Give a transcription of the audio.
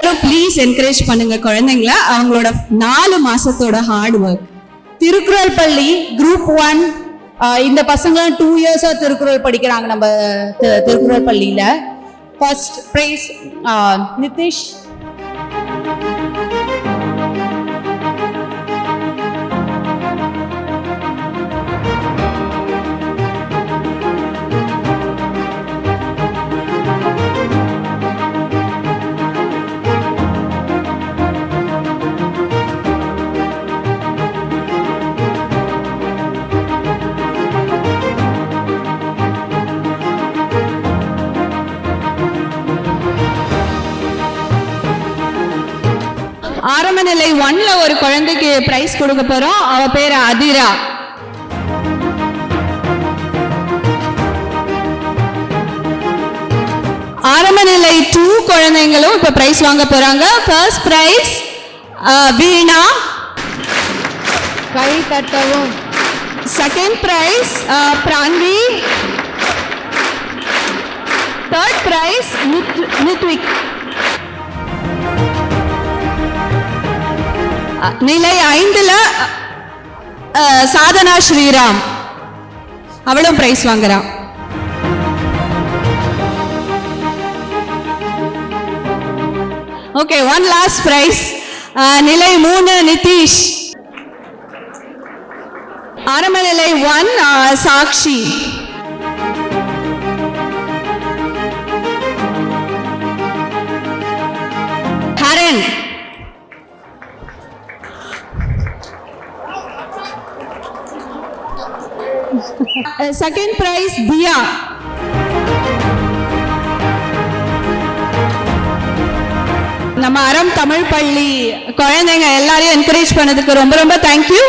எல்லாரும் please encourage பண்ணுங்க குழந்தைங்கள, அவங்களோட 4 மாசத்தோட ஹார்ட் ஒர்க். திருக்குறள் பள்ளி குரூப் 1, இந்த பசங்க 2 இயர்ஸா திருக்குறள் படிக்கிறாங்க நம்ம திருக்குறள் பள்ளியில. First prize Nitish. ஆரம்ப நிலை 1ல ஒரு குழந்தைக்கு பிரைஸ் கொடுக்க போறோம். அவ பேரு அதிரா. ஆரம்ப நிலை 2 குழந்தைங்களும் இப்ப பிரைஸ் வாங்க போறாங்க. ஃபர்ஸ்ட் பிரைஸ் வீணா, கை தட்டவும். Second prize Pranthi, third prize Nithvik. நிலை 5ல சாதனா ஸ்ரீராம், அவளும் பிரைஸ் வாங்குறான். Okay, one last prize. நிலை 3 நிதிஷ். ஆரம்ப நிலை 1 சாக்ஷி. ஹரன். Second prize Diya. நம்ம அறம் தமிழ் பள்ளி குழந்தைங்க எல்லாரையும் என்கரேஜ் பண்ணதுக்கு ரொம்ப ரொம்ப தேங்க்யூ.